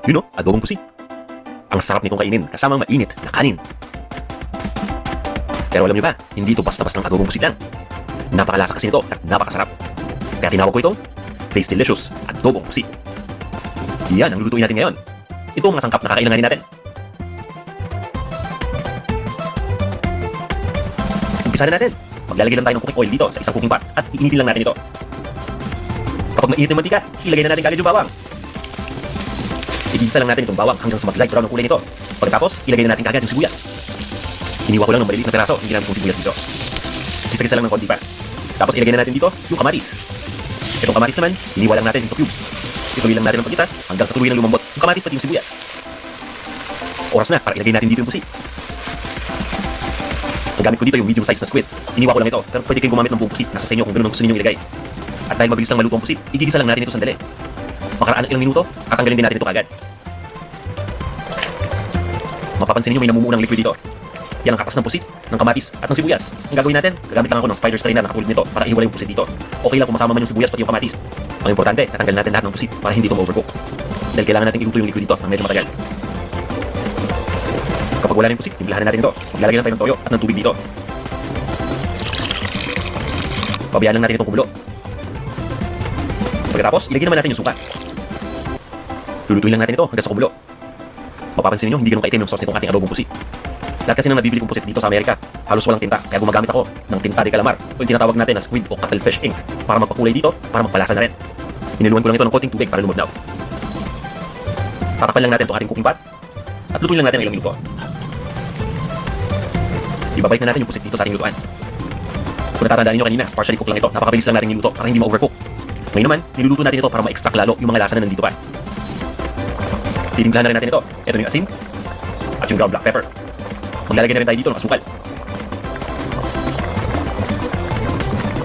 Yun o, adobong pusit. Ang sarap nitong kainin kasamang mainit na kanin. Pero alam niyo ba, hindi ito basta-bastang adobong pusit lang. Napakalasa kasi nito at napakasarap. Kaya tinawag ko itong Taste Delicious Adobong Pusit. Yan ang lulutuin natin ngayon. Ito ang mga sangkap na kakailanganin natin. Umpisa na natin. Maglalagay lang tayo ng cooking oil dito sa isang cooking pot at iinitin lang natin ito. Kapag mainit ng mantika, ilagay na natin kagad yung bawang. Igisa lang natin itong bawang hanggang sa mag-light brown ang kulay nito. Pagkatapos, ilagay na natin kagad yung sibuyas. Hiniwa ko lang ng maliliit na peraso, hindi namin itong sibuyas dito. Gisa-gisa lang ng konti pa. Tapos ilagay na natin dito yung kamatis. Itong kamatis naman, hiniwa lang natin into cubes. Ituloy lang natin ang pag-isa hanggang sa tuluyan ng lumambot yung kamatis pati yung sibuyas. Oras na para ilagay natin dito yung pusit. Ang gamit ko dito yung medium size na squid. Hiniwa ko lang ito, pero pwede kayong gumamit ng buong pusit. Nasa sa inyo kung gano'n ang gusto ninyong ilagay. At dahil mabilis lang maluto ang pusit, igigisa lang natin ito sandali. Makaraan ng ilang minuto, tatanggalin din natin ito kagad. Mapapansin niyo may namumuo ng liquid dito. Yan ang katas ng pusit, ng kamatis, at ng sibuyas. Ang gagawin natin, gagamit lang ako ng spider strainer na katulad nito para ihiwalay yung pusit dito. Okay lang kung masama man yung sibuyas pati yung kamatis. Ang importante, tatanggalin natin lahat ng pusit para hindi ito ma-overcook. Dahil kailangan natin iluto yung liquid dito ng medyo matagal. Kapag wala na yung pusit, timplahan natin ito. Maglalagay lang tayo ng toyo at ng tubig dito. Pabayaan lang natin itong kumulo. Pagkatapos, ilagay naman natin yung suka. Lulutuin lang natin ito hanggang sa kumulo. Mapapansin niyo, hindi ganun kaitim yung sauce nitong ating adobong pusit. Lahat kasi nang nabibili kong pusit dito sa Amerika, halos walang tinta. Kaya gumagamit ako ng tinta de calamar o yung tinatawag natin na squid o cuttlefish ink para magpakulay dito, para magpalasa na rin. Iniluwan ko lang ito ng konting tubig para lumabnaw. Tatakpan lang natin itong ating cooking pot at lutuin lang natin ang ilang minuto. Ibabalik na natin yung pusit dito sa ating lutuan. Kung natatandaan niyo kanina, partially cook lang ito. Napakabilis lang natin niluto para hindi ma-overcook. Ngayon naman, niluluto natin ito para ma-extract lalo yung mga lasa na nandito pa. Titimplahan na rin natin ito. Ito yung asin at yung ground black pepper. Maglalagay na rin tayo dito ng asukal.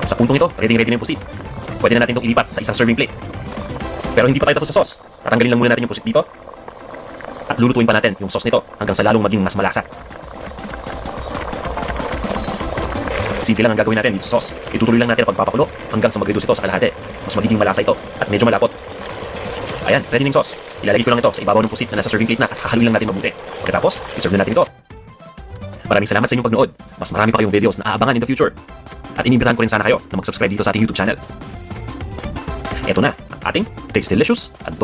Sa puntong ito, ready na yung pusit. Pwede na natin itong ilipat sa isang serving plate. Pero hindi pa tayo tapos sa sauce. Tatanggalin lang muna natin yung pusit dito. At lulutuin pa natin yung sauce nito hanggang sa lalong maging mas malasa. Simple lang ang gagawin natin dito sa sauce. Itutuloy lang natin ang pagpapakulo hanggang sa mag-reduce ito sa kalahati. Mas magiging malasa ito at medyo malapot. Ayan, ready na yung sauce. Ilalagay ko lang ito sa ibabaw ng pusit na nasa serving plate na at hahaluin lang natin mabuti. Pagkatapos, iserve na natin ito. Maraming salamat sa inyong pagnood. Mas marami pa kayong videos na aabangan in the future. At inimbitahan ko rin sana kayo na mag-subscribe dito sa ating YouTube channel. Ito na, ang ating Taste Delicious Adobo.